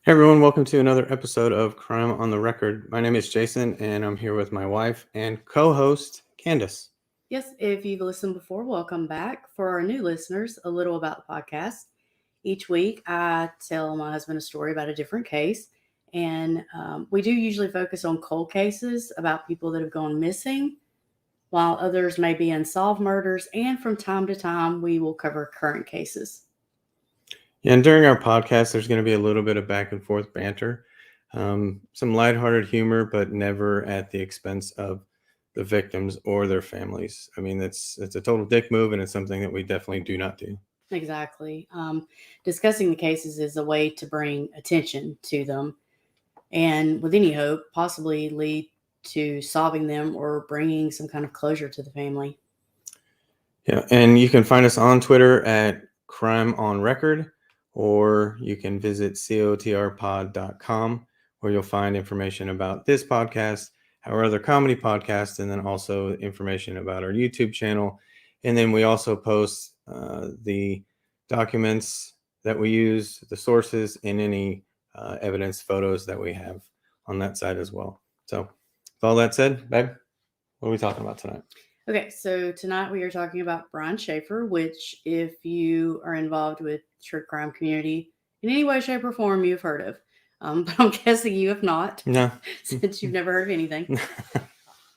Hey everyone, welcome to another episode of Crime on the Record. My name is Jason and I'm here with my wife and co-host Candace. Yes, if you've listened before, welcome back. For our new listeners, a little about the podcast. Each week, I tell my husband a story about a different case, and we do usually focus on cold cases about people that have gone missing, while others may be unsolved murders, and from time to time, we will cover current cases. Yeah, and during our podcast, there's going to be a little bit of back and forth banter, some lighthearted humor, but never at the expense of the victims or their families. I mean, it's a total dick move, and it's something that we definitely do not do. Exactly. Discussing the cases is a way to bring attention to them and, with any hope, possibly lead to solving them or bringing some kind of closure to the family. Yeah, and you can find us on Twitter at Crime on Record, or you can visit cotrpod.com, where you'll find information about this podcast, our other comedy podcasts, and then also information about our YouTube channel. And then we also post the documents that we use, the sources, and any evidence photos that we have on that side as well. So, with all that said, babe, what are we talking about tonight? Okay, so tonight we are talking about Brian Shaffer, which, if you are involved with true crime community in any way, shape, or form, you've heard of. But I'm guessing you have not, No. since you've never heard of anything.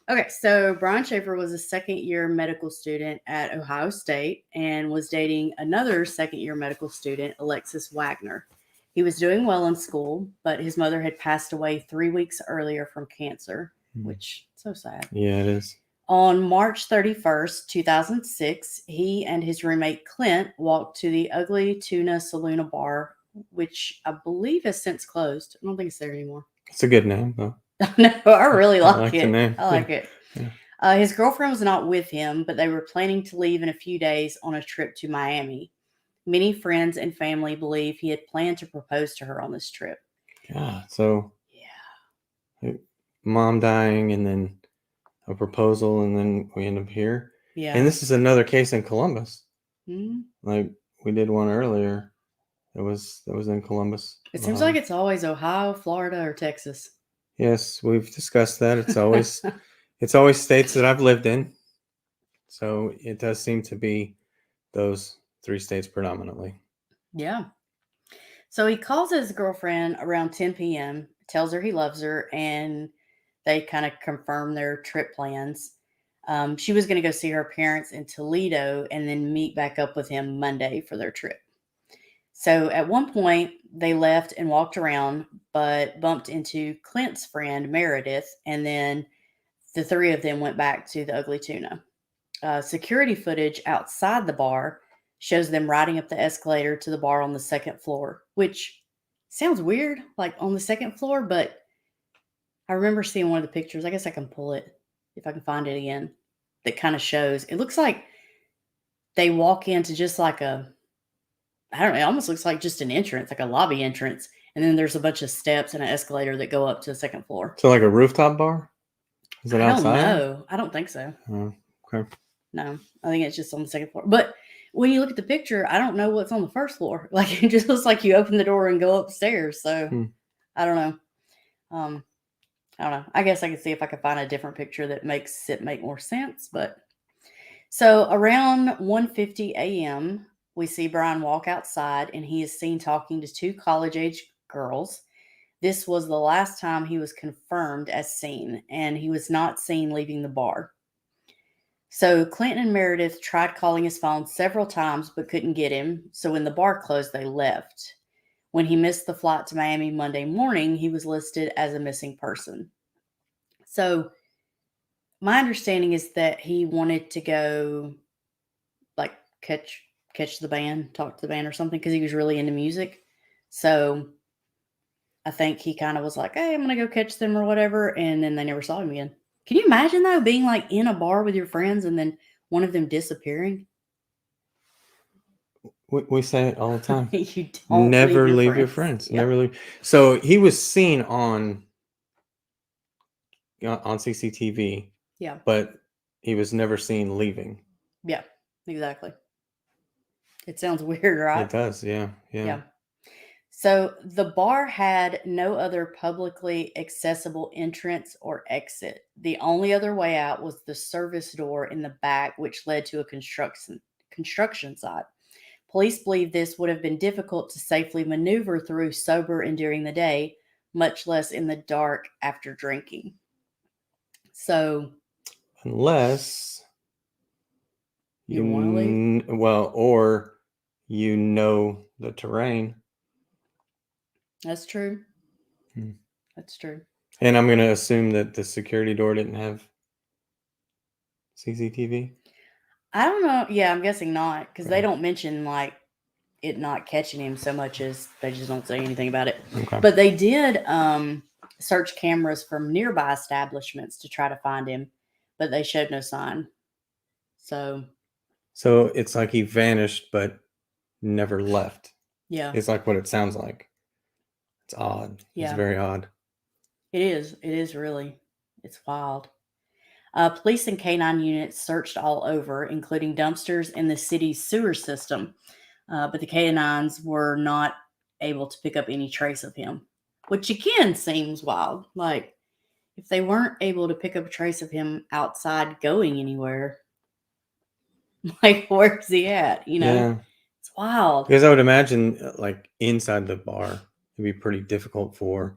Okay, so Brian Shaffer was a second-year medical student at Ohio State and was dating another second-year medical student, Alexis Wagner. He was doing well in school, but his mother had passed away 3 weeks earlier from cancer, which is so sad. Yeah, it is. On March 31st, 2006, he and his roommate Clint walked to the Ugly Tuna Saloon bar, which I believe has since closed. I don't think it's there anymore. It's a good name, though. No, I really I like like the it. name. I like it. Yeah. His girlfriend was not with him, but they were planning to leave in a few days on a trip to Miami. Many friends and family believe he had planned to propose to her on this trip. God, so Yeah. mom dying and then a proposal, and then we end up here. Yeah. And this is another case in Columbus. Mm-hmm. Like we did one earlier. That was in Columbus. It seems like it's always Ohio, Florida, or Texas. Yes, we've discussed that. It's always states that I've lived in. So it does seem to be those three states predominantly. Yeah. So he calls his girlfriend around 10 p.m., tells her he loves her, and they kind of confirm their trip plans. She was going to go see her parents in Toledo and then meet back up with him Monday for their trip. So at one point, they left and walked around, but bumped into Clint's friend, Meredith, and then the three of them went back to the Ugly Tuna. Security footage outside the bar shows them riding up the escalator to the bar on the second floor, which sounds weird, like on the second floor, but I remember seeing one of the pictures. I guess I can pull it if I can find it again. That kind of shows. It looks like they walk into just like I don't know, it almost looks like just an entrance, like a lobby entrance. And then there's a bunch of steps and an escalator that go up to the second floor. So like a rooftop bar? Is it outside? I don't know. I don't think so. Oh, okay. No, I think it's just on the second floor. But when you look at the picture, I don't know what's on the first floor. Like it just looks like you open the door and go upstairs. So I don't know. I don't know. I guess I could see if I could find a different picture that makes it make more sense. But so around 1:50 a.m., we see Brian walk outside and he is seen talking to two college-age girls. This was the last time he was confirmed as seen, and he was not seen leaving the bar. So Clinton and Meredith tried calling his phone several times but couldn't get him. So when the bar closed, they left. When he missed the flight to Miami Monday morning, he was listed as a missing person. So my understanding is that he wanted to go like catch the band, talk to the band or something, because he was really into music. So I think he kind of was like, hey, I'm going to go catch them or whatever. And then they never saw him again. Can you imagine, though, being like in a bar with your friends and then one of them disappearing? We say it all the time. You don't never leave your friends. Yep. Never leave. So he was seen on CCTV. Yeah. But he was never seen leaving. Yeah, exactly. It sounds weird, right? It does, yeah. So the bar had no other publicly accessible entrance or exit. The only other way out was the service door in the back, which led to a construction site. Police believe this would have been difficult to safely maneuver through sober and during the day, much less in the dark after drinking. So, unless you want to leave? Well, or you know the terrain. That's true. Hmm. That's true. And I'm going to assume that the security door didn't have CCTV. I don't know. Yeah, I'm guessing not, because they Okay. don't mention like it not catching him so much as they just don't say anything about it. Okay. But they did search cameras from nearby establishments to try to find him, but they showed no sign. So it's like he vanished but never left. yeah, It's like what it sounds like. It's odd. yeah, It's very odd. it is. It is really. It's wild. Police and canine units searched all over, including dumpsters in the city's sewer system, but the canines were not able to pick up any trace of him, which again seems wild. Like, if they weren't able to pick up a trace of him outside going anywhere, like, where's he at? Yeah. It's wild. Because I would imagine, like, inside the bar, it'd be pretty difficult for.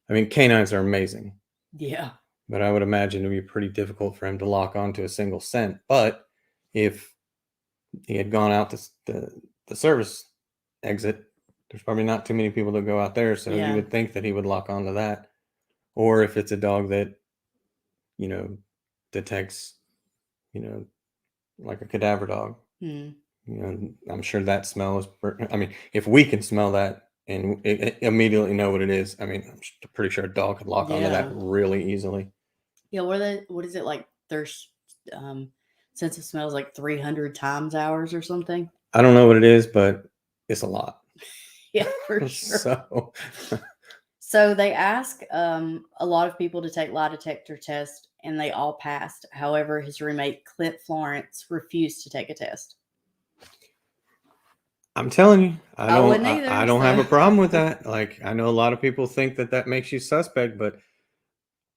I mean, canines are amazing. Yeah. But I would imagine it'd be pretty difficult for him to lock onto a single scent. But if he had gone out the service exit, there's probably not too many people that go out there. So you would think that he would lock onto that. Or if it's a dog that, detects, like a cadaver dog. I'm sure that smell is. I mean, if we can smell that and immediately know what it is, I mean, I'm pretty sure a dog could lock onto that really easily. Yeah, what is it like? Their sense of smell is like 300 times ours or something. I don't know what it is, but it's a lot. Yeah, for sure. So they asked a lot of people to take lie detector tests, and they all passed. However, his roommate Clint Florence refused to take a test. I'm telling you, I don't have a problem with that. Like, I know a lot of people think that makes you suspect, but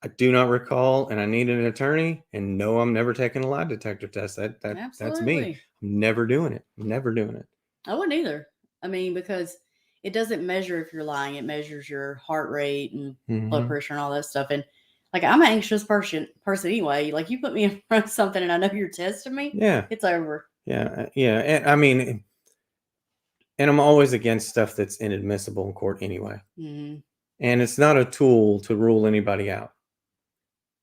I do not recall, and I need an attorney, and no, I'm never taking a lie detector test. That's me. I'm never doing it. Never doing it. I wouldn't either. I mean, because it doesn't measure if you're lying. It measures your heart rate and blood pressure and all that stuff. And like, I'm an anxious person anyway. Like, you put me in front of something and I know you're testing me. Yeah, it's over. Yeah. And, I mean, and I'm always against stuff that's inadmissible in court anyway. Mm-hmm. And it's not a tool to rule anybody out.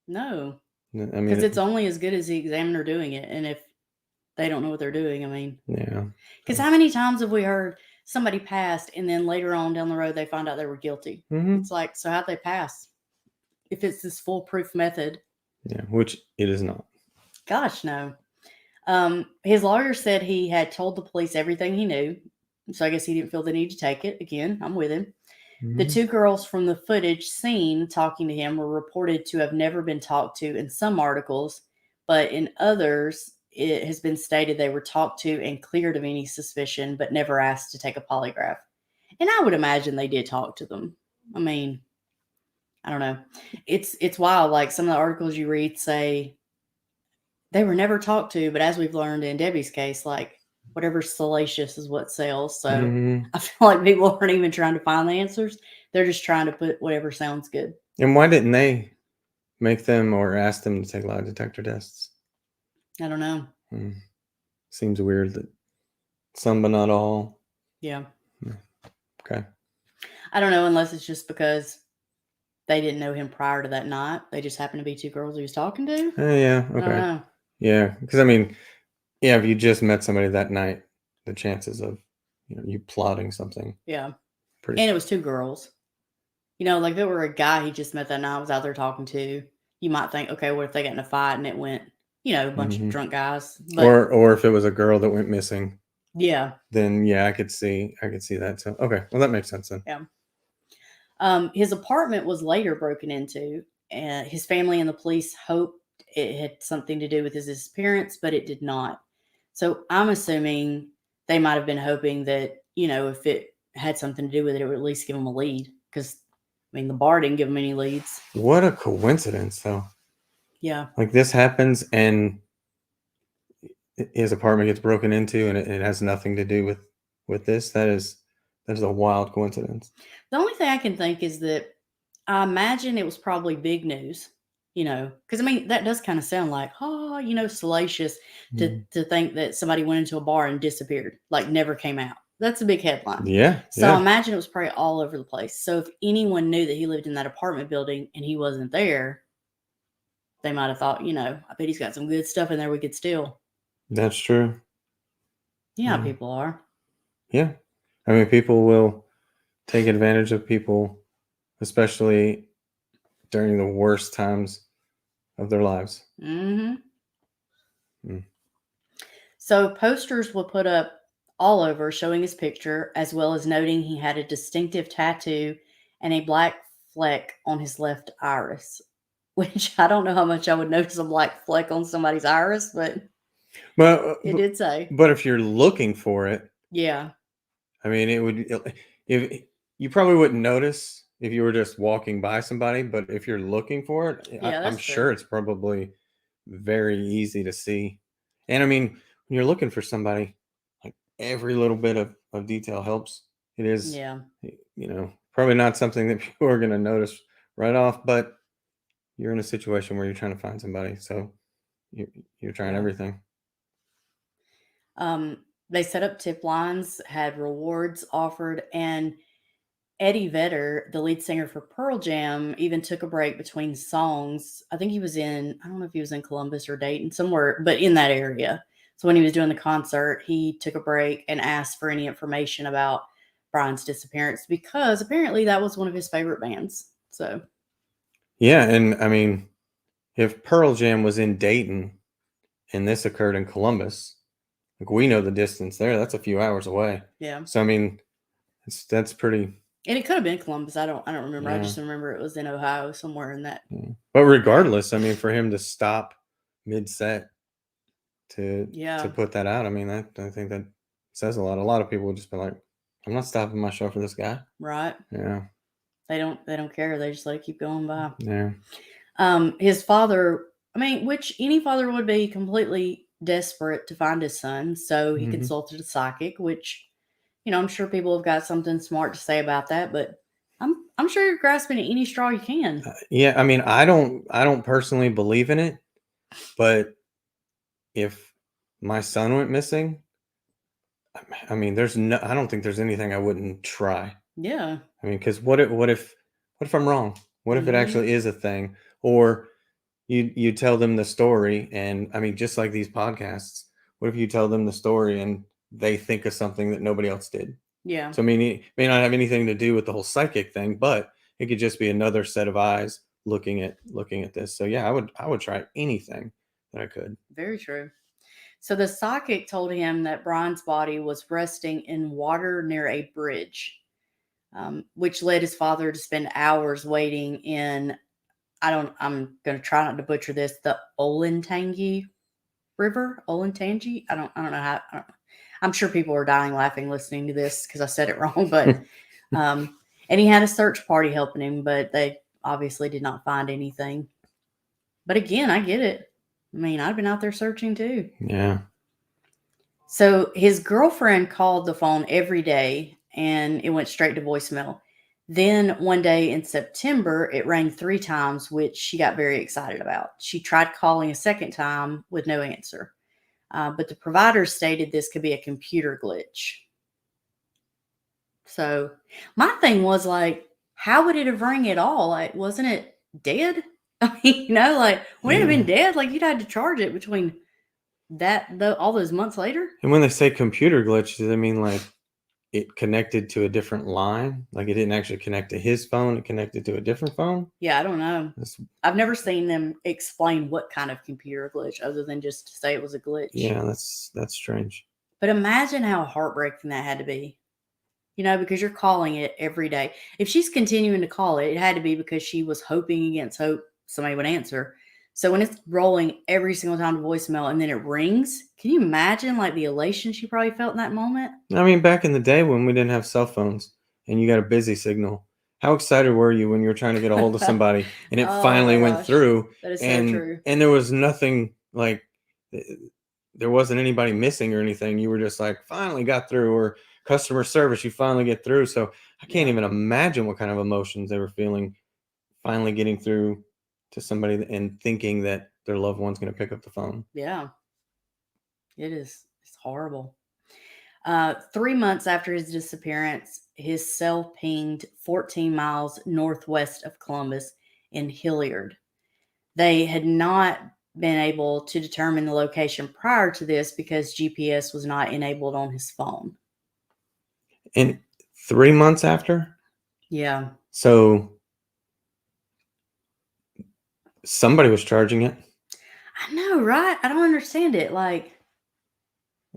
No. I mean, because it's only as good as the examiner doing it. And if they don't know what they're doing, I mean, yeah. Because how many times have we heard somebody passed and then later on down the road they find out they were guilty? It's like, so how'd they pass? If it's this foolproof method. Yeah, which it is not. Gosh, no. His lawyer said he had told the police everything he knew. So I guess he didn't feel the need to take it. Again, I'm with him. The two girls from the footage seen talking to him were reported to have never been talked to in some articles, but in others, it has been stated they were talked to and cleared of any suspicion, but never asked to take a polygraph. And I would imagine they did talk to them. I mean, I don't know. It's wild. Like, some of the articles you read say they were never talked to, but as we've learned in Debbie's case, like, whatever's salacious is what sells. So I feel like people aren't even trying to find the answers. They're just trying to put whatever sounds good. And why didn't they make them or ask them to take lie detector tests? I don't know. Seems weird that some, but not all. Yeah. Okay. I don't know, unless it's just because they didn't know him prior to that night. They just happened to be two girls he was talking to. Yeah. Okay. I don't know. Yeah. Because, I mean, yeah, if you just met somebody that night, the chances of, you plotting something. Yeah. And it was two girls. Like, if it were a guy he just met that night, was out there talking to, you might think, okay, what if they got in a fight and it went, a bunch of drunk guys. But, or if it was a girl that went missing. Yeah. Then, yeah, I could see that. So, okay. Well, that makes sense then. Yeah. His apartment was later broken into, and his family and the police hoped it had something to do with his disappearance, but it did not. So I'm assuming they might have been hoping that, if it had something to do with it, it would at least give him a lead. Because, I mean, the bar didn't give him any leads. What a coincidence, though. Yeah. Like, this happens and his apartment gets broken into, and it has nothing to do with this. That is a wild coincidence. The only thing I can think is that I imagine it was probably big news, because I mean, that does kind of sound like, salacious to think that somebody went into a bar and disappeared, like never came out. That's a big headline. Yeah. So I imagine it was probably all over the place. So if anyone knew that he lived in that apartment building and he wasn't there, they might have thought, I bet he's got some good stuff in there we could steal. That's true. Yeah, people are. Yeah. I mean, people will take advantage of people, especially during the worst times of their lives. Mm-hmm. So posters were put up all over showing his picture, as well as noting he had a distinctive tattoo and a black fleck on his left iris, which I don't know how much I would notice a black fleck on somebody's iris, but it did say. But if you're looking for it, yeah. I mean, if you probably wouldn't notice if you were just walking by somebody, but if you're looking for it, I'm sure it's probably very easy to see. And I mean, when you're looking for somebody, like every little bit of detail helps. It is, probably not something that people are going to notice right off, but you're in a situation where you're trying to find somebody. So you're trying everything. They set up tip lines, had rewards offered, and Eddie Vedder, the lead singer for Pearl Jam, even took a break between songs. I think he was I don't know if he was in Columbus or Dayton, somewhere, but in that area. So when he was doing the concert, he took a break and asked for any information about Brian's disappearance, because apparently that was one of his favorite bands. So, yeah. And I mean, if Pearl Jam was in Dayton and this occurred in Columbus, like, we know the distance there. That's a few hours away. Yeah. So I mean, that's pretty. And it could have been Columbus. I don't remember. Yeah. I just remember it was in Ohio, somewhere in that. Yeah. But regardless, I mean, for him to stop mid-set to put that out, I mean, I think that says a lot. A lot of people would just be like, I'm not stopping my show for this guy. Right. Yeah. They don't care. They just let it keep going by. Yeah. His father, I mean, which any father would be, completely desperate to find his son. So he consulted a psychic, which, I'm sure people have got something smart to say about that, but I'm sure you're grasping at any straw you can. Yeah. I mean, I don't personally believe in it, but if my son went missing, I mean, I don't think there's anything I wouldn't try. Yeah. I mean, because what if I'm wrong? What if it actually is a thing? Or you tell them the story, and I mean, just like these podcasts, what if you tell them the story and they think of something that nobody else did? Yeah. So I mean, it may not have anything to do with the whole psychic thing, but it could just be another set of eyes looking at this. So yeah, I would try anything that I could. Very true. So the psychic told him that Brian's body was resting in water near a bridge, which led his father to spend hours waiting in, I'm going to try not to butcher this, the Olentangy River. Olentangy? I don't know how. I'm sure people are dying laughing listening to this because I said it wrong, but and he had a search party helping him, but they obviously did not find anything. But again, I get it. I mean, I've been out there searching too. Yeah. So his girlfriend called the phone every day and it went straight to voicemail. Then one day in September, it rang 3 times, which she got very excited about. She tried calling a second time with no answer. But the provider stated this could be a computer glitch. So my thing was like, how would it have rang at all? Like, wasn't it dead? I mean, like, wouldn't it have been dead? Like, you'd had to charge it between all those months later. And when they say computer glitch, does it mean like it connected to a different line? Like, it didn't actually connect to his phone, it connected to a different phone? Yeah, I don't know. I've never seen them explain what kind of computer glitch other than just to say it was a glitch. Yeah, that's strange. But imagine how heartbreaking that had to be. Because you're calling it every day. If she's continuing to call it, it had to be because she was hoping against hope somebody would answer. So when it's rolling every single time to voicemail and then it rings, can you imagine like the elation she probably felt in that moment? I mean, back in the day when we didn't have cell phones and you got a busy signal, how excited were you when you were trying to get a hold of somebody and it Oh finally my went gosh. through That is so and true. there was nothing like there wasn't anybody missing or anything. You were just like, finally got through, or customer service, you finally get through. So I can't Yeah. even imagine what kind of emotions they were feeling finally getting through to somebody and thinking that their loved one's going to pick up the phone. Yeah. It is. It's horrible. 3 months after his disappearance, his cell pinged 14 miles northwest of Columbus in Hilliard. They had not been able to determine the location prior to this because GPS was not enabled on his phone. And 3 months after? Yeah. So somebody was charging it. I know, right? I don't understand it. Like,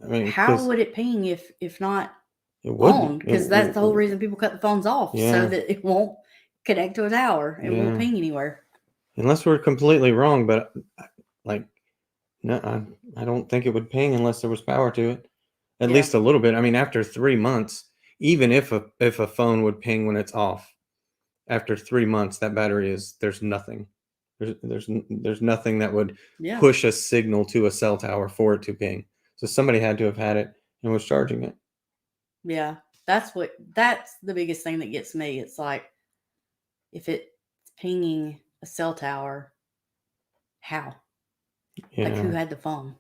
I mean, how because would it ping if not it would. on? Because that's the whole reason people cut the phones off, so Yeah, that it won't connect to a tower. It won't yeah. ping anywhere. Unless we're completely wrong, but like, no, I don't think it would ping unless there was power to it. At Yeah. least a little bit. I mean, after 3 months, even if a phone would ping when it's off, after 3 months, that battery is there's nothing. There's nothing that would Yeah. push a signal to a cell tower for it to ping. So somebody had to have had it and was charging it. Yeah. That's the biggest thing that gets me. It's like, if it's pinging a cell tower, how? Like, who Yeah. had the phone?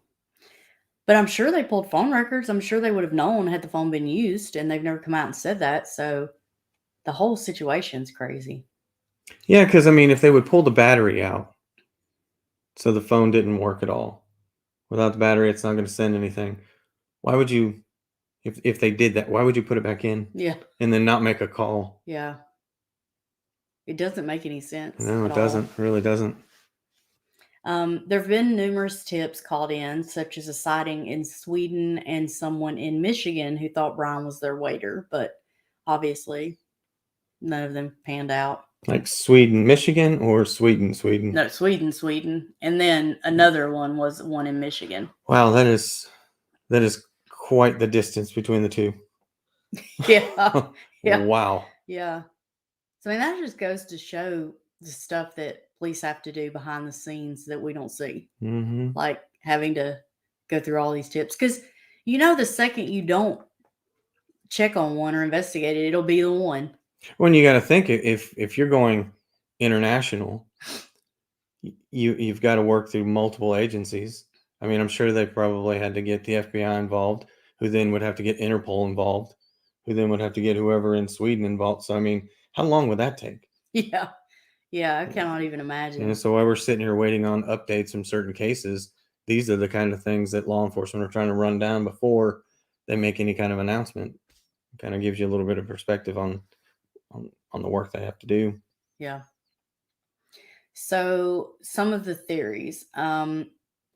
But I'm sure they pulled phone records. I'm sure they would have known had the phone been used, and they've never come out and said that. So the whole situation's crazy. Yeah, because I mean, if they would pull the battery out, so the phone didn't work at all. Without the battery, it's not going to send anything. Why would you, if they did that, why would you put it back in Yeah. and then not make a call? Yeah. It doesn't make any sense No, at it all. doesn't. It really doesn't. There have been numerous tips called in, such as a sighting in Sweden and someone in Michigan who thought Brian was their waiter, but obviously none of them panned out. Like Sweden, Michigan, or Sweden. No, Sweden. And then another one was one in Michigan. Wow, that is quite the distance between the two. Yeah. Yeah. Wow. Yeah. So, I mean, that just goes to show the stuff that police have to do behind the scenes that we don't see, Mm-hmm. like having to go through all these tips. Because, the second you don't check on one or investigate it, it'll be the one. When you got to think, if you're going international, you've got to work through multiple agencies. I mean, I'm sure they probably had to get the FBI involved, who then would have to get Interpol involved, who then would have to get whoever in Sweden involved. So I mean, how long would that take? Yeah. Yeah. I cannot even imagine. So while we're sitting here waiting on updates from certain cases, these are the kind of things that law enforcement are trying to run down before they make any kind of announcement. It kind of gives you a little bit of perspective on the work they have to do. Yeah. So, some of the theories. A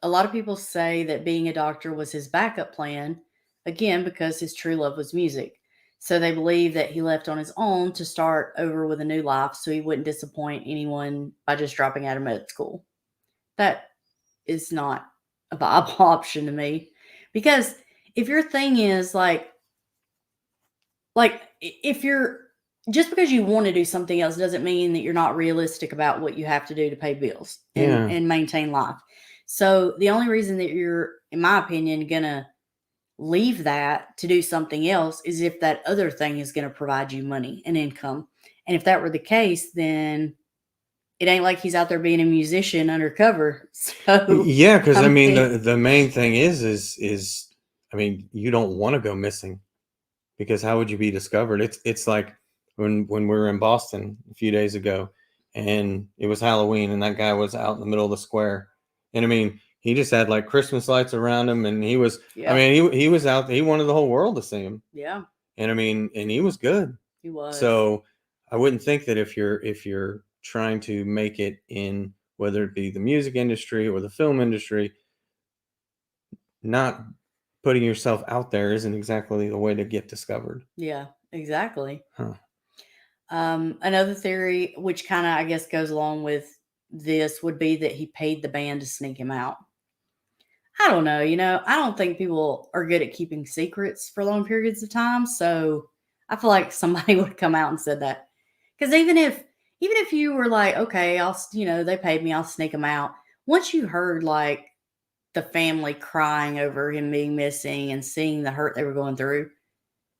lot of people say that being a doctor was his backup plan, again, because his true love was music. So, they believe that he left on his own to start over with a new life so he wouldn't disappoint anyone by just dropping out of med school. That is not a viable option to me. Because if your thing is if you're just because you want to do something else doesn't mean that you're not realistic about what you have to do to pay bills Yeah. and maintain life. So the only reason that you're, in my opinion, gonna leave that to do something else is if that other thing is going to provide you money and income. And if that were the case, then it ain't like he's out there being a musician undercover. So Yeah, because I mean mean, the main thing is I mean, you don't want to go missing, because how would you be discovered? It's like when we were in Boston a few days ago and it was Halloween and that guy was out in the middle of the square. And I mean, he just had like Christmas lights around him and he was I yeah, mean, he was out, he wanted the whole world to see him. yeah, And I mean, and he was good. he was. So I wouldn't think that if you're trying to make it in, whether it be the music industry or the film industry, not putting yourself out there isn't exactly the way to get discovered. Yeah, exactly. Huh. Another theory, which kind of, I guess, goes along with this would be that he paid the band to sneak him out. I don't know. I don't think people are good at keeping secrets for long periods of time. So I feel like somebody would come out and said that. Because even if you were like, okay, they paid me, I'll sneak him out. Once you heard like the family crying over him being missing and seeing the hurt they were going through,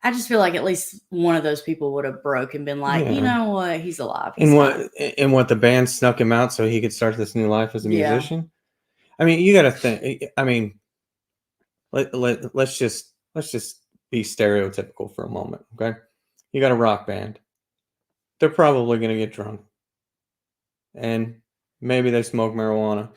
I just feel like at least one of those people would have broke and been like, you know what, he's alive. He's fine. And what the band snuck him out so he could start this new life as a musician. I mean, you got to think. I mean, let's just be stereotypical for a moment, okay? You got a rock band. They're probably going to get drunk, and maybe they smoke marijuana.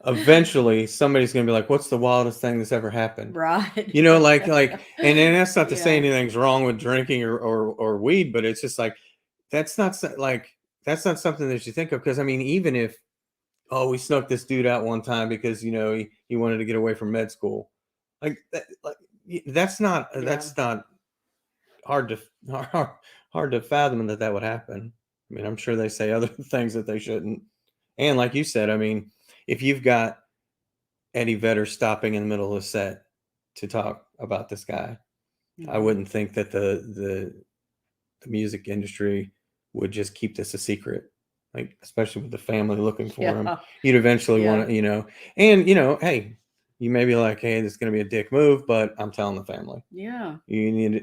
Eventually, somebody's going to be like, "What's the wildest thing that's ever happened?" Right. And then that's not to say anything's wrong with drinking or weed, but it's just like that's not something that you think of, because I mean, even if we snuck this dude out one time because he wanted to get away from med school, that's not hard to fathom that would happen. I mean, I'm sure they say other things that they shouldn't. And like you said, I mean, if you've got Eddie Vedder stopping in the middle of the set to talk about this guy, I wouldn't think that the music industry would just keep this a secret, like especially with the family looking for him. You'd eventually want to, and hey, you may be like, hey, this is going to be a dick move, but I'm telling the family. Yeah. You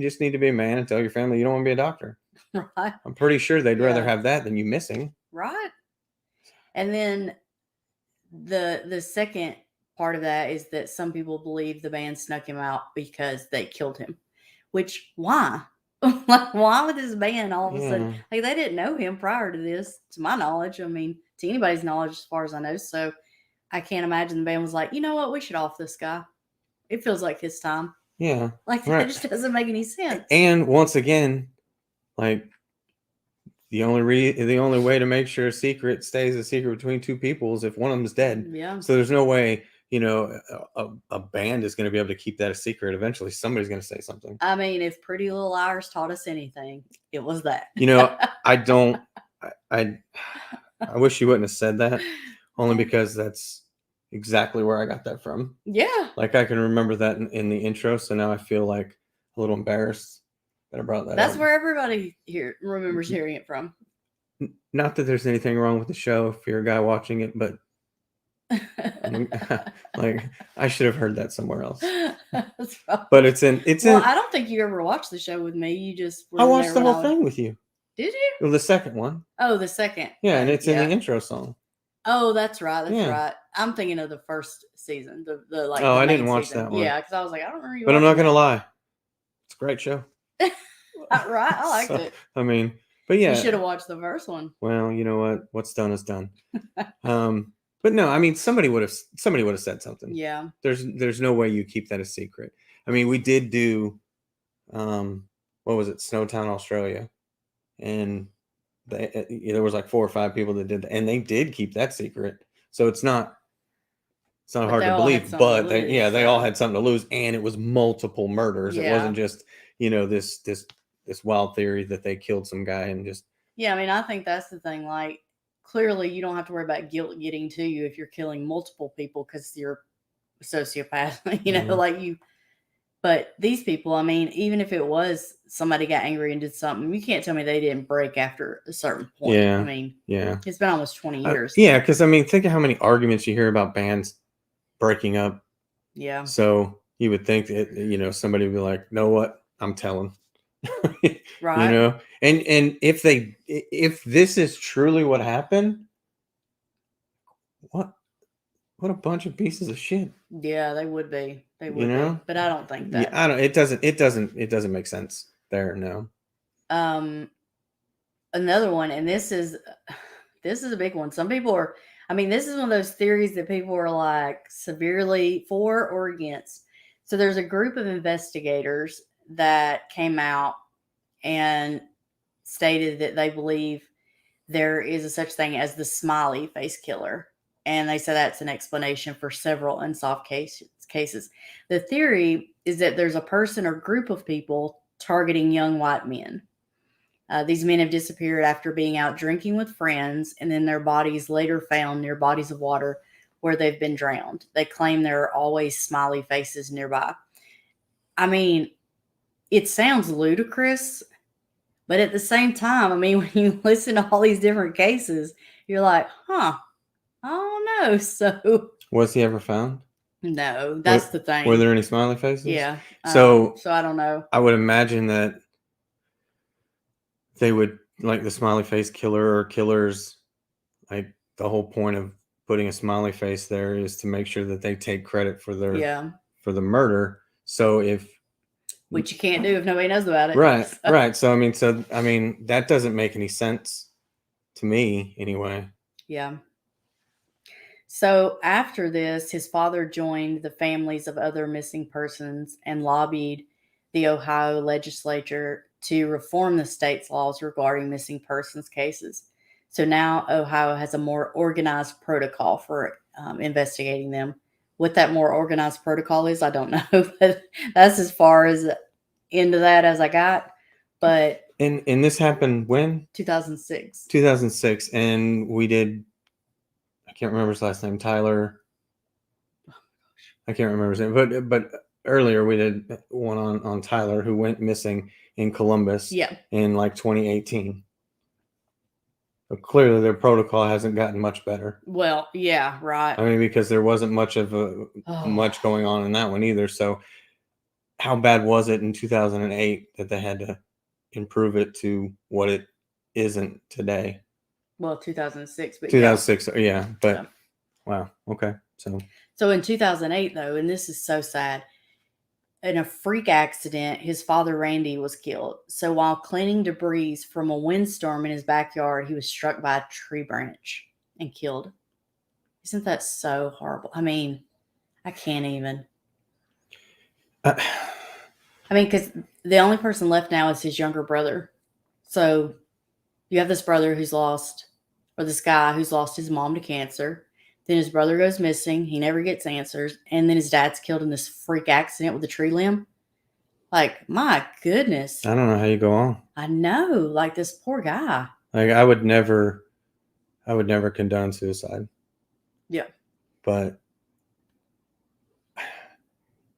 just need to be a man and tell your family you don't want to be a doctor. Right. I'm pretty sure they'd rather have that than you missing. Right. And then the second part of that is that some people believe the band snuck him out because they killed him. Which, why? Like, why would this band all of a sudden? Like, they didn't know him prior to this, to my knowledge. I mean, to anybody's knowledge, as far as I know. So I can't imagine the band was like, you know what, we should off this guy. It feels like his time. Yeah. Like, that just doesn't make any sense. And once again, like, the only way to make sure a secret stays a secret between two people is if one of them's dead. Yeah. So there's no way, a band is going to be able to keep that a secret. Eventually, somebody's going to say something. I mean, if Pretty Little Liars taught us anything, it was that. I wish you wouldn't have said that, only because that's exactly where I got that from. Yeah. Like, I can remember that in the intro, so now I feel like a little embarrassed that I brought that That's up. where everybody here remembers hearing it from. Not that there's anything wrong with the show if you're a guy watching it, but like, I should have heard that somewhere else. But it's in. I don't think you ever watched the show with me. You just. I watched the whole thing with you. Did you? Well, the second one. Oh, the second. Yeah, and it's in the intro song. Oh, that's right. That's right. I'm thinking of the first season. The like. Oh, I didn't watch that one. Yeah, because I was like, I don't remember you. But I'm not gonna lie, it's a great show. Right, I liked it. I mean, but yeah, you should have watched the first one. Well, you know what? What's done is done. But no, I mean, somebody would have said something. Yeah. There's no way you keep that a secret. I mean, we did do, what was it, Snowtown, Australia, and there was like 4 or 5 people that did that, and they did keep that secret. So it's not hard to believe, but they all had something to lose, and it was multiple murders. Yeah. It wasn't just this wild theory that they killed some guy and just. Yeah, I mean, I think that's the thing. Like, clearly, you don't have to worry about guilt getting to you if you're killing multiple people because you're a sociopath. Like you. But these people, I mean, even if it was somebody got angry and did something, you can't tell me they didn't break after a certain point. Yeah. I mean, yeah, it's been almost 20 years. Yeah, because I mean, think of how many arguments you hear about bands breaking up. Yeah. So you would think that somebody would be like, "Know what? I'm telling." Right. And if this is truly what happened, what a bunch of pieces of shit. Yeah, they would be. They would be. But I don't think that. Yeah, I don't. It doesn't make sense there. No. Another one, and this is a big one. Some people are. I mean, this is one of those theories that people are like severely for or against. So there's a group of investigators that came out and stated that they believe there is a such thing as the smiley face killer. And they said that's an explanation for several unsolved cases. The theory is that there's a person or group of people targeting young white men. These men have disappeared after being out drinking with friends, and then their bodies later found near bodies of water where they've been drowned. They claim there are always smiley faces nearby. I mean, it sounds ludicrous, but at the same time, I mean, when you listen to all these different cases, you're like, huh, I don't know. So, Was he ever found? no, that's the thing. Were there any smiley faces? Yeah. So I don't know. I would imagine that they would, like the smiley face killer or killers, like the whole point of putting a smiley face there is to make sure that they take credit for their for the murder. So if which you can't do if nobody knows about it. Right, right. So I mean that doesn't make any sense to me anyway. Yeah. So after this, his father joined the families of other missing persons and lobbied the Ohio legislature to reform the state's laws regarding missing persons cases. So now Ohio has a more organized protocol for investigating them. What that more organized protocol is, I don't know, but that's as far as into that as I got. But and this happened when? 2006. 2006, and we did. I can't remember his last name. Tyler. I can't remember his name, but earlier we did one on Tyler who went missing in Columbus. Yeah. In like 2018. But clearly, their protocol hasn't gotten much better. Well, yeah, right. I mean, because there wasn't much going on in that one either. So, how bad was it in 2008 that they had to improve it to what it isn't today? Well, 2006, but 2006, yeah. But wow, okay. So in 2008, though, and this is so sad. In a freak accident, his father, Randy, was killed. So while cleaning debris from a windstorm in his backyard, he was struck by a tree branch and killed. Isn't that so horrible? I mean, I can't even. I mean, because the only person left now is his younger brother. So you have this brother who's lost, or this guy who's lost his mom to cancer. Then his brother goes missing. He never gets answers. And then his dad's killed in this freak accident with a tree limb. Like, my goodness. I don't know how you go on. I know. Like, this poor guy. Like, I would never condone suicide. Yeah. But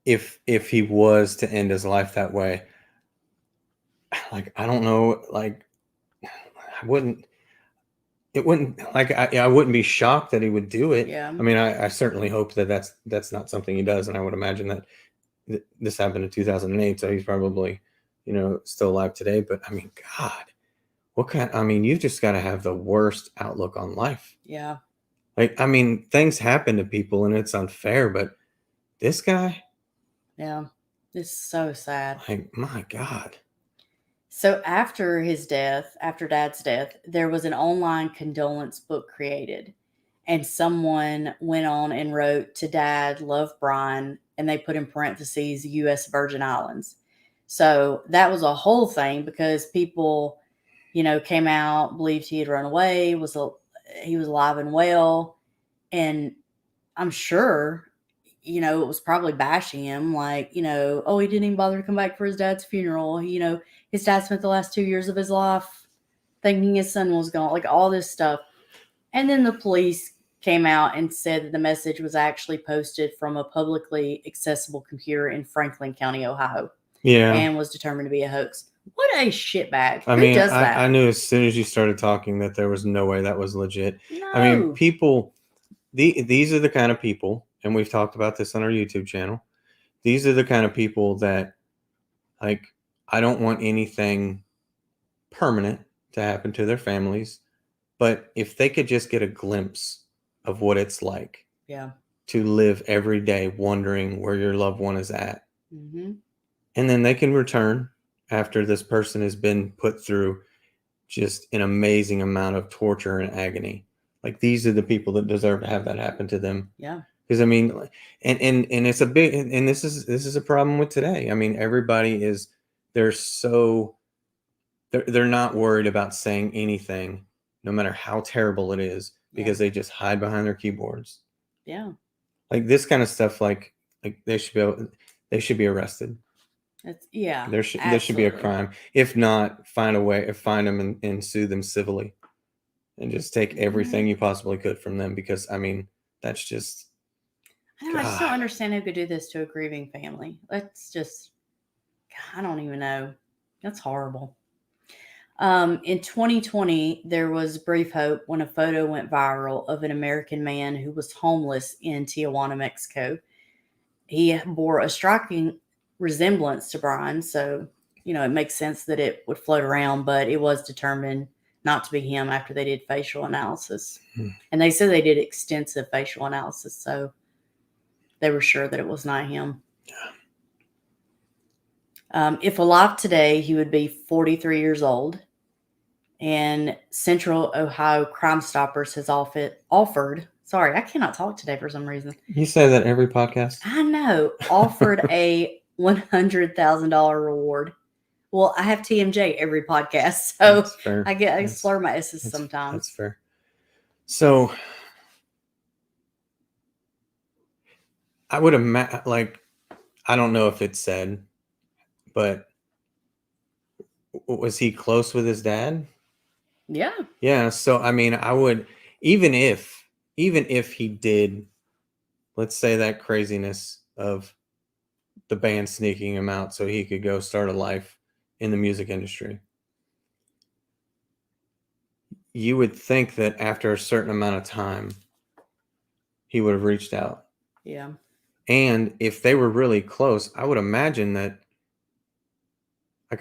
if he was to end his life that way, like, I don't know, like, I wouldn't be shocked that he would do it. Yeah. I mean, I certainly hope that that's not something he does. And I would imagine that this happened in 2008. So he's probably, still alive today. But I mean, God, you've just got to have the worst outlook on life. Yeah. Like, I mean, things happen to people and it's unfair, but this guy. Yeah. It's so sad. Like, my God. So after Dad's death, there was an online condolence book created. And someone went on and wrote, "To Dad, love, Brian," and they put in parentheses, U.S. Virgin Islands. So that was a whole thing because people, came out, believed he had run away, he was alive and well. And I'm sure, it was probably bashing him like, oh, he didn't even bother to come back for his dad's funeral. His dad spent the last 2 years of his life thinking his son was gone, like all this stuff. And then the police came out and said that the message was actually posted from a publicly accessible computer in Franklin County, Ohio. Yeah. And was determined to be a hoax. What a shitbag. Who does that? I knew as soon as you started talking that there was no way that was legit. No. I mean, people, these are the kind of people, and we've talked about this on our YouTube channel. These are the kind of people that, like, I don't want anything permanent to happen to their families, but if they could just get a glimpse of what it's like to live every day wondering where your loved one is at, and then they can return after this person has been put through just an amazing amount of torture and agony. Like, these are the people that deserve to have that happen to them. Yeah. Because I mean, and it's a big, and this is a problem with today. I mean, everybody is, they're not worried about saying anything, no matter how terrible it is, because they just hide behind their keyboards. Yeah. Like this kind of stuff, like they should be arrested. There should be a crime. If not, find them and sue them civilly, and just take everything you possibly could from them, because I mean that's just. I just don't understand who could do this to a grieving family. That's just, I don't even know. That's horrible. In 2020, there was brief hope when a photo went viral of an American man who was homeless in Tijuana, Mexico. He bore a striking resemblance to Brian, so it makes sense that it would float around, but it was determined not to be him after they did facial analysis. And they said they did extensive facial analysis, so they were sure that it was not him. If alive today, he would be 43 years old. And Central Ohio Crime Stoppers has offered. Sorry, I cannot talk today for some reason. You say that every podcast. I know. Offered a $100,000 reward. Well, I have TMJ every podcast, so I slur my S's sometimes. That's fair. So I would imagine, I don't know if it's said, but was he close with his dad? Yeah. Yeah. So I mean, I would, even if he did, let's say that craziness of the band sneaking him out so he could go start a life in the music industry, you would think that after a certain amount of time, he would have reached out. Yeah. And if they were really close, I would imagine that,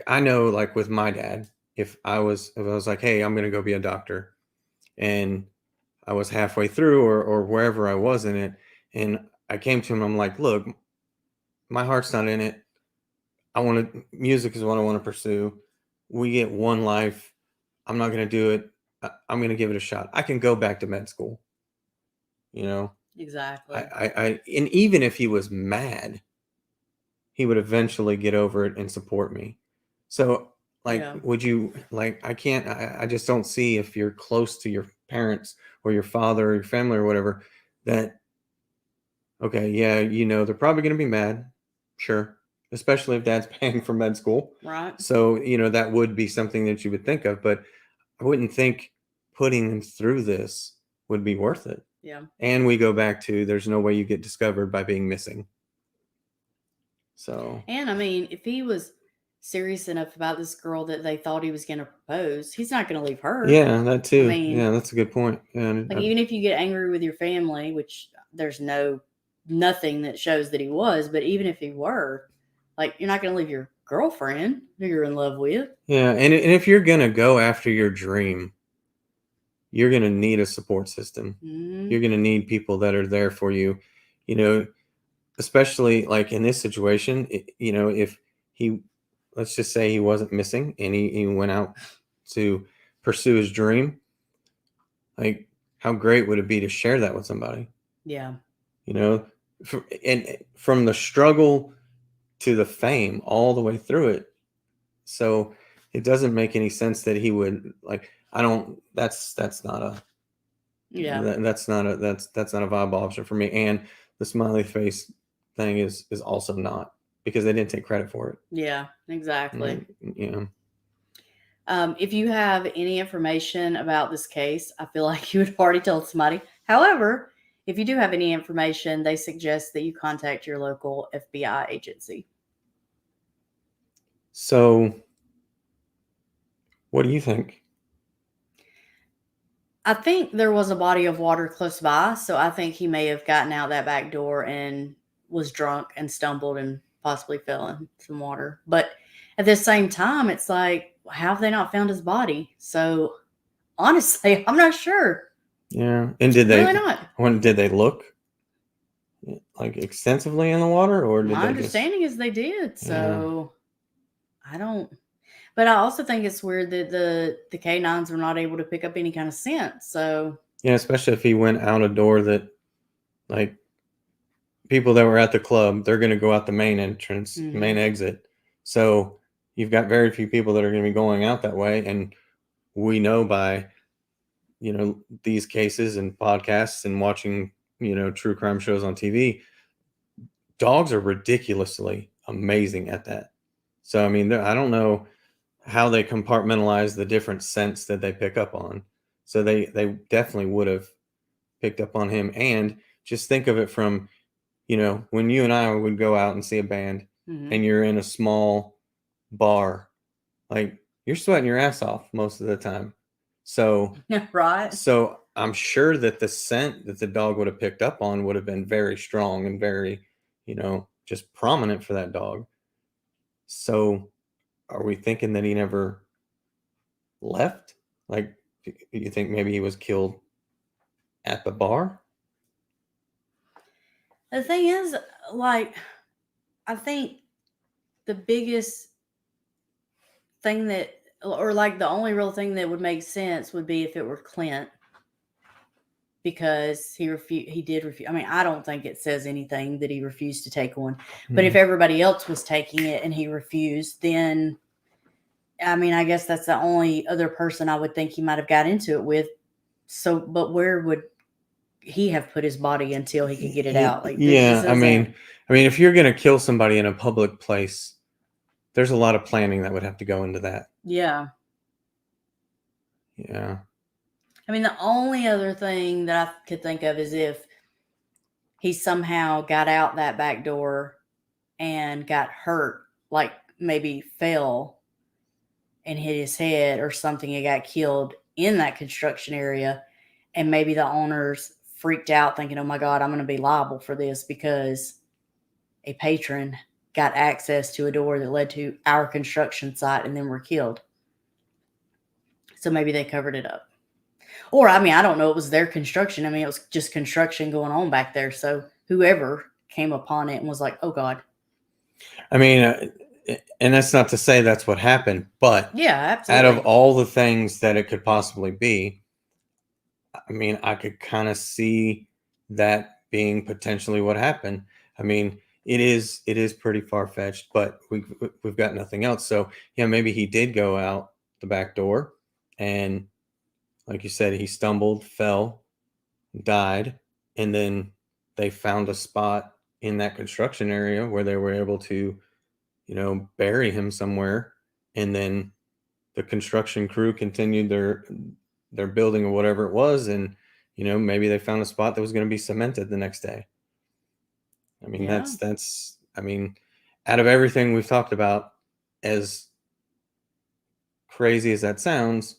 I know, with my dad, if I was like, hey, I'm going to go be a doctor, and I was halfway through or wherever I was in it, and I came to him, I'm like, look, my heart's not in it. Music is what I want to pursue. We get one life. I'm not going to do it. I'm going to give it a shot. I can go back to med school. Exactly. And even if he was mad, he would eventually get over it and support me. So would you, I just don't see, if you're close to your parents or your father or your family or whatever, that, okay, yeah, they're probably going to be mad. Sure. Especially if dad's paying for med school. Right. So, that would be something that you would think of, but I wouldn't think putting them through this would be worth it. Yeah. And we go back to, there's no way you get discovered by being missing. So. And I mean, if he was serious enough about this girl that they thought he was going to propose, he's not going to leave her. Yeah, that too. I mean, yeah, that's a good point. Yeah, even if you get angry with your family, which there's nothing that shows that he was, but even if he were, you're not going to leave your girlfriend who you're in love with. Yeah, and if you're going to go after your dream, you're going to need a support system. Mm-hmm. You're going to need people that are there for you, especially in this situation, if he, let's just say he wasn't missing and he went out to pursue his dream, how great would it be to share that with somebody? Yeah. And from the struggle to the fame, all the way through it. So it doesn't make any sense that he would that's not a viable option for me. And the smiley face thing is also not, because they didn't take credit for it. Yeah, exactly. Yeah. If you have any information about this case, I feel like you would have already told somebody. However, if you do have any information, they suggest that you contact your local FBI agency. So, what do you think? I think there was a body of water close by, so I think he may have gotten out that back door and was drunk and stumbled and possibly fell in some water. But at the same time, it's how have they not found his body? So, honestly, I'm not sure. Yeah, and did they look extensively in the water, or did my understanding is they did? So, yeah. I don't. But I also think it's weird that the canines were not able to pick up any kind of scent. So yeah, especially if he went out a door that, people that were at the club, they're going to go out the main entrance, mm-hmm. main exit. So you've got very few people that are going to be going out that way, and we know by these cases and podcasts and watching true crime shows on TV, dogs are ridiculously amazing at that. So, I mean, I don't know how they compartmentalize the different scents that they pick up on. So they definitely would have picked up on him. And just think of it from, when you and I would go out and see a band and you're in a small bar, like you're sweating your ass off most of the time. So, right. So I'm sure that the scent that the dog would have picked up on would have been very strong and very, just prominent for that dog. So are we thinking that he never left? Like, you think maybe he was killed at the bar? The thing is, like, I think the biggest thing that, or like the only real thing that would make sense would be if it were Clint, because he did refuse. I mean, I don't think it says anything that he refused to take one, but if everybody else was taking it and he refused, then, I mean, I guess that's the only other person I would think he might have got into it with. So, but where would he have put his body until he could get it out? Like, yeah, I mean, if you're going to kill somebody in a public place, there's a lot of planning that would have to go into that. Yeah. Yeah. I mean, the only other thing that I could think of is if he somehow got out that back door and got hurt, like maybe fell and hit his head or something and got killed in that construction area. And maybe the owners freaked out thinking, oh my God, I'm going to be liable for this because a patron got access to a door that led to our construction site and then were killed. So maybe they covered it up. Or, I mean, I don't know. It was their construction. I mean, it was just construction going on back there. So whoever came upon it and was like, oh God. I mean, and that's not to say that's what happened, but yeah, absolutely. Out of all the things that it could possibly be, I mean, I could kind of see that being potentially what happened. I mean, it is pretty far-fetched, but we've got nothing else. So yeah, maybe he did go out the back door and, like you said, he stumbled, fell, died, and then they found a spot in that construction area where they were able to, bury him somewhere, and then the construction crew continued their building or whatever it was, and maybe they found a spot that was going to be cemented the next day. I mean, that's I mean, out of everything we've talked about, as crazy as that sounds,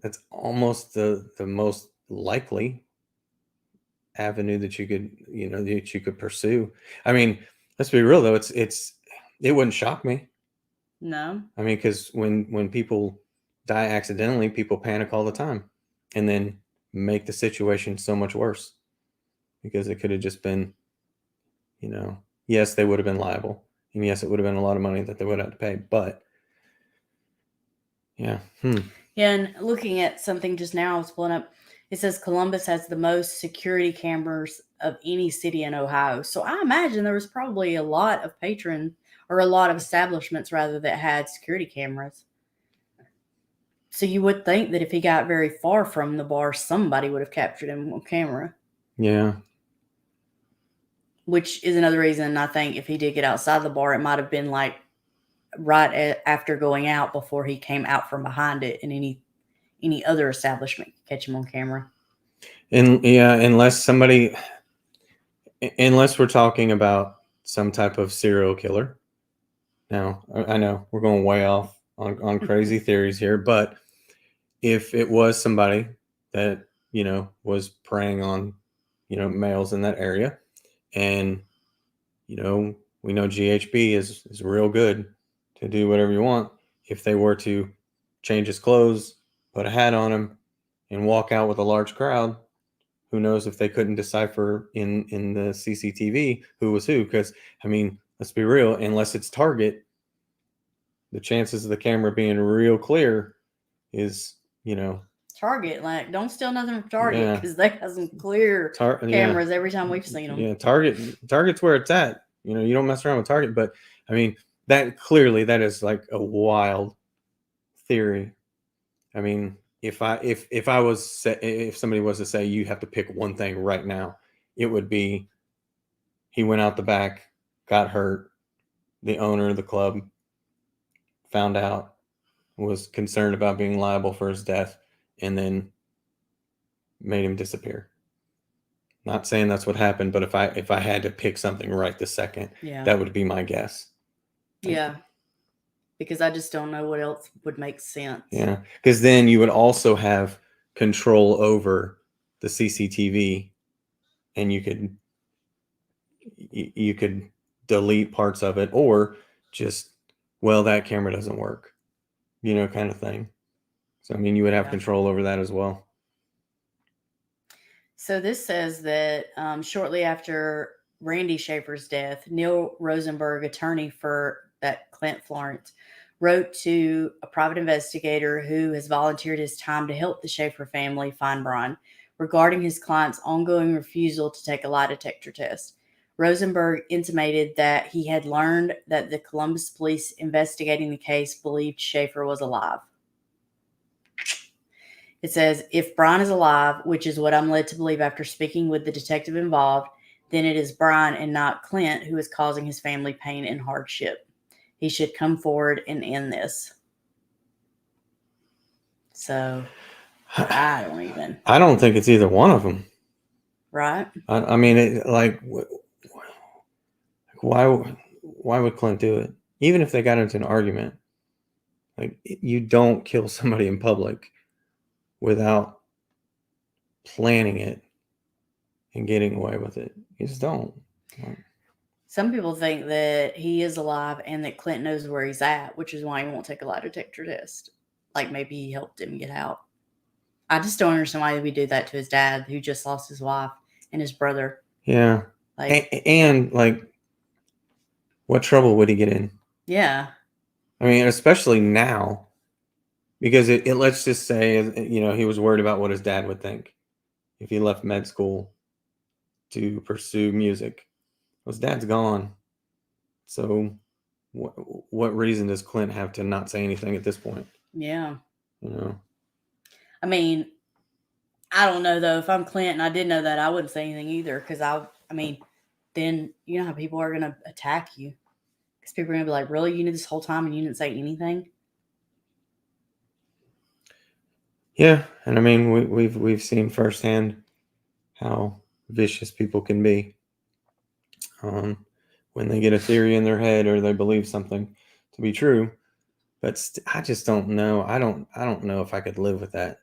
that's almost the most likely avenue that you could pursue. I mean, let's be real though, it wouldn't shock me. No. I mean, because when people die accidentally, people panic all the time and then make the situation so much worse, because it could have just been, yes, they would have been liable, and yes, it would have been a lot of money that they would have to pay, but yeah. Yeah, and looking at something just now, I was pulling up, it says Columbus has the most security cameras of any city in Ohio. So I imagine there was probably a lot of a lot of establishments rather, that had security cameras. So you would think that if he got very far from the bar, somebody would have captured him on camera. Yeah. Which is another reason I think if he did get outside the bar, it might have been like right after going out, before he came out from behind it, and any other establishment could catch him on camera. And yeah, unless we're talking about some type of serial killer. Now, I know we're going way off on crazy theories here, but if it was somebody that, was preying on, males in that area, and, we know GHB is real good to do whatever you want. If they were to change his clothes, put a hat on him, and walk out with a large crowd, who knows if they couldn't decipher in the CCTV who was who? Because, I mean, let's be real, unless it's Target, the chances of the camera being real clear is, Target, like, don't steal nothing from Target, because they have some clear cameras every time we've seen them. Yeah, Target's where it's at. You don't mess around with Target. But I mean, that is like a wild theory. I mean, if somebody was to say you have to pick one thing right now, it would be he went out the back, got hurt, the owner of the club found out, was concerned about being liable for his death, and then made him disappear. Not saying that's what happened, but if I had to pick something right this second, that would be my guess. Yeah. Because I just don't know what else would make sense. Yeah. Because then you would also have control over the CCTV, and you could delete parts of it, or just, well, that camera doesn't work, kind of thing. So, I mean, you would have control over that as well. So this says that shortly after Randy Shaffer's death, Neil Rosenberg, attorney for that Clint Florence, wrote to a private investigator who has volunteered his time to help the Shaffer family find Brian regarding his client's ongoing refusal to take a lie detector test. Rosenberg intimated that he had learned that the Columbus police investigating the case believed Shaffer was alive. It says, if Brian is alive, which is what I'm led to believe after speaking with the detective involved, then it is Brian and not Clint who is causing his family pain and hardship. He should come forward and end this. So, I don't think it's either one of them. Right? I mean, why would Clint do it? Even if they got into an argument, like, you don't kill somebody in public without planning it and getting away with it. You just don't. Some people think that he is alive and that Clint knows where he's at, which is why he won't take a lie detector test. Like, maybe he helped him get out. I just don't understand why we do that to his dad, who just lost his wife, and his brother. Yeah. And what trouble would he get in? Yeah. I mean, especially now, because it let's just say, he was worried about what his dad would think if he left med school to pursue music. His dad's gone. So what reason does Clint have to not say anything at this point? Yeah. I mean, I don't know, though. If I'm Clint and I did know that, I wouldn't say anything either, because then you know how people are going to attack you. Because people are going to be like, really? You knew this whole time and you didn't say anything? Yeah, and I mean, we've seen firsthand how vicious people can be when they get a theory in their head or they believe something to be true. But I just don't know. I don't know if I could live with that.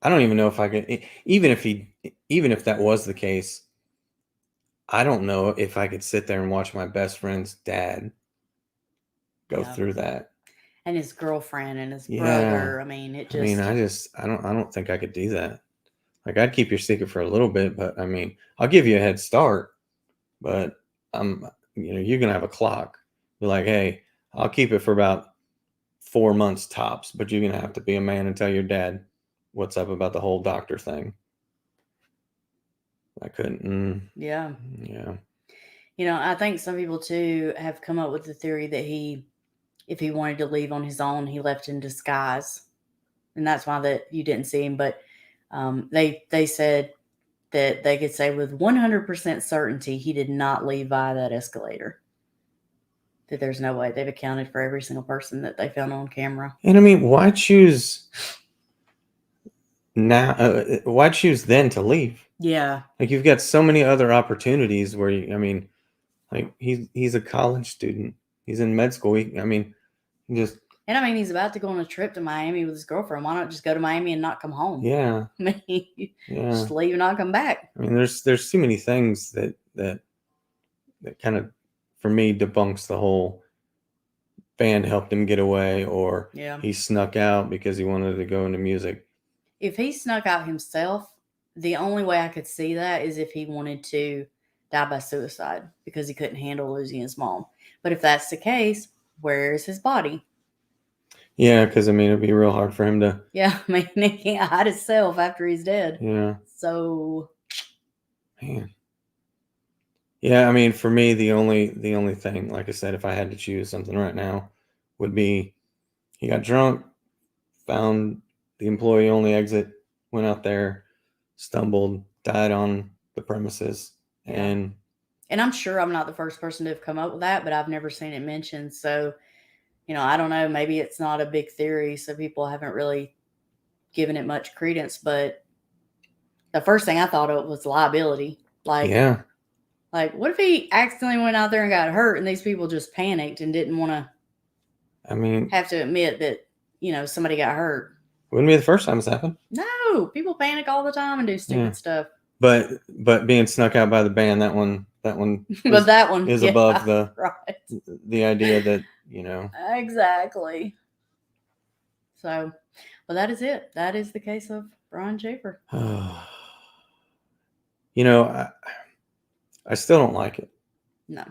I don't even know if I could, even if that was the case. I don't know if I could sit there and watch my best friend's dad go through that. And his girlfriend and his brother. I mean, I don't think I could do that. Like, I'd keep your secret for a little bit, but I mean, I'll give you a head start, but you're going to have a clock. Be like, hey, I'll keep it for about 4 months tops, but you're going to have to be a man and tell your dad what's up about the whole doctor thing. I couldn't. Yeah. I think some people too have come up with the theory that if he wanted to leave on his own, he left in disguise. And that's why that you didn't see him. But they said that they could say with 100% certainty he did not leave via that escalator. That there's no way. They've accounted for every single person that they found on camera. And I mean, why choose now? Why choose then to leave? Yeah. Like, you've got so many other opportunities where he's a college student. He's in med school. And I mean, he's about to go on a trip to Miami with his girlfriend. Why not just go to Miami and not come home? Yeah. Just leave and not come back. I mean, there's too many things that kind of, for me, debunks the whole band helped him get away, or he snuck out because he wanted to go into music. If he snuck out himself, the only way I could see that is if he wanted to die by suicide because he couldn't handle losing his mom. But if that's the case, where is his body? Yeah, because I mean, it'd be real hard for him to. Yeah, I mean, he can't hide himself after he's dead. Yeah. So. Man. Yeah, I mean, for me, the only thing, like I said, if I had to choose something right now, would be he got drunk, found the employee-only exit, went out there, stumbled, died on the premises, and I'm sure I'm not the first person to have come up with that, but I've never seen it mentioned. So I don't know. Maybe it's not a big theory, so people haven't really given it much credence. But the first thing I thought of was liability. Like, yeah. Like, what if he accidentally went out there and got hurt, and these people just panicked and didn't want to? I mean, have to admit that somebody got hurt. Wouldn't be the first time it's happened. No, people panic all the time and do stupid stuff. But being snuck out by the band, that one but that one is above right. the idea that exactly. So, well, that is it. That is the case of Brian Shaffer. I still don't like it. No.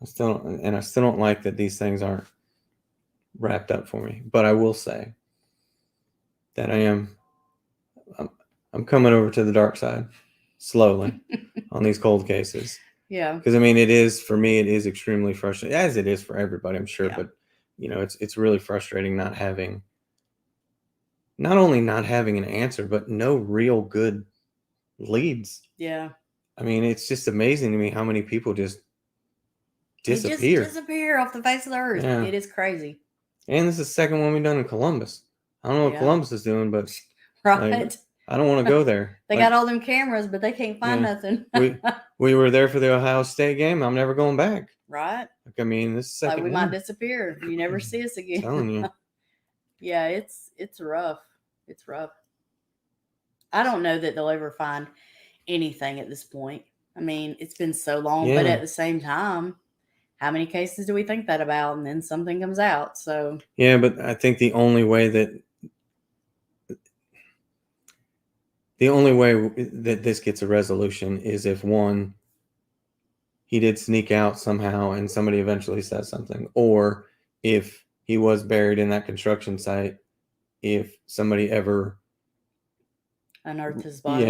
I still don't like that these things aren't wrapped up for me. But I will say that I'm coming over to the dark side slowly on these cold cases. Yeah. Because it is, for me, it is extremely frustrating, as it is for everybody, I'm sure. Yeah. But it's really frustrating not only not having an answer, but no real good leads. Yeah. It's just amazing to me how many people just disappear. Just disappear off the face of the earth. Yeah. It is crazy. And this is the second one we've done in Columbus. I don't know what Columbus is doing, but right. I don't want to go there. They got all them cameras, but they can't find nothing. we were there for the Ohio State game. I'm never going back. Right. This is second we might disappear. You never see us again. I'm telling you. Yeah, it's rough. It's rough. I don't know that they'll ever find anything at this point. It's been so long, but at the same time, how many cases do we think that about? And then something comes out. So yeah, but I think the only way that this gets a resolution is if, one, he did sneak out somehow and somebody eventually says something, or if he was buried in that construction site, if somebody ever unearthed his body.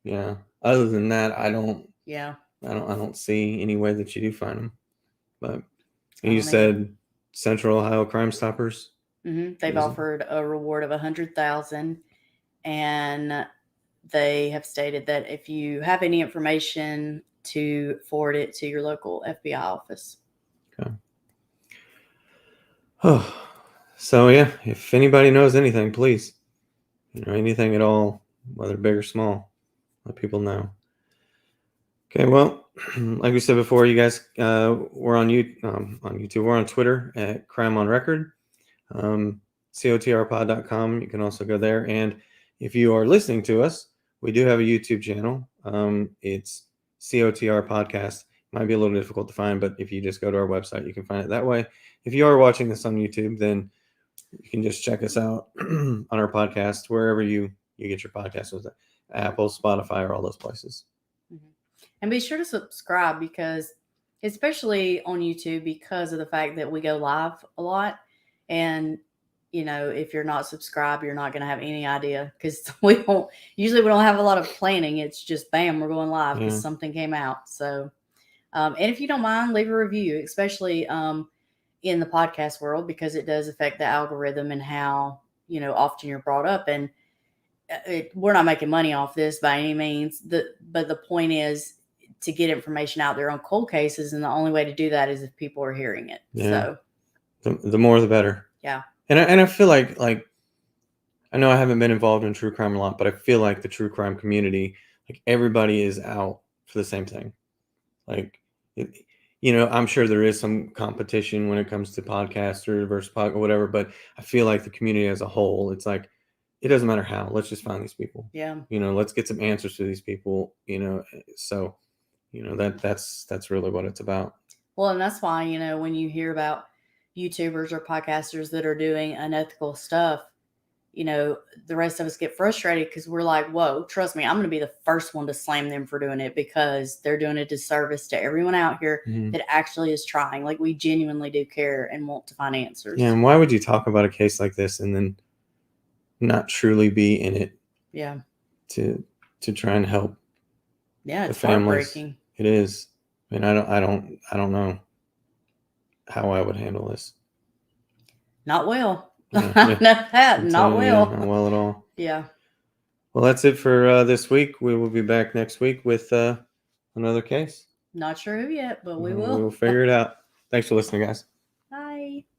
Yeah. Other than that, I don't see any way that you do find him. But you said Central Ohio Crime Stoppers. Mm-hmm. They've offered a reward of $100,000, and they have stated that if you have any information, to forward it to your local FBI office. Okay. Oh, so yeah, if anybody knows anything, please, anything at all, whether big or small, let people know. Okay, well, like we said before, you guys, we're on YouTube. We're on Twitter at Crime on Record, cotrpod.com. You can also go there. And if you are listening to us, we do have a YouTube channel. It's COTR Podcast. Might be a little difficult to find, but if you just go to our website, you can find it that way. If you are watching this on YouTube, then you can just check us out on our podcast, wherever you get your podcasts, with Apple, Spotify, or all those places. Mm-hmm. And be sure to subscribe, because especially on YouTube, because of the fact that we go live a lot. And, if you're not subscribed, you're not going to have any idea, because we don't have a lot of planning. It's just, bam, we're going live because something came out. So, and if you don't mind, leave a review, especially in the podcast world, because it does affect the algorithm and how, often you're brought up. And we're not making money off this by any means. But the point is to get information out there on cold cases. And the only way to do that is if people are hearing it. Yeah. So the more, the better. Yeah. And I feel like I know I haven't been involved in true crime a lot, but I feel like the true crime community, everybody is out for the same thing. I'm sure there is some competition when it comes to podcasters versus or whatever, but I feel like the community as a whole, it's like, it doesn't matter how, let's just find these people. Yeah. Let's get some answers to these people, so, that's really what it's about. Well, and that's why, when you hear about YouTubers or podcasters that are doing unethical stuff, the rest of us get frustrated, because we're like, whoa, trust me, I'm going to be the first one to slam them for doing it, because they're doing a disservice to everyone out here that actually is trying. We genuinely do care and want to find answers. Yeah. And why would you talk about a case like this and then not truly be in it? Yeah. To try and help. Yeah. It's heartbreaking. It is. I don't know how I would handle this. Not well. Not well. Not well at all. Yeah. Well, that's it for this week. We will be back next week with another case. Not sure who yet, but we will. We'll figure it out. Thanks for listening, guys. Bye.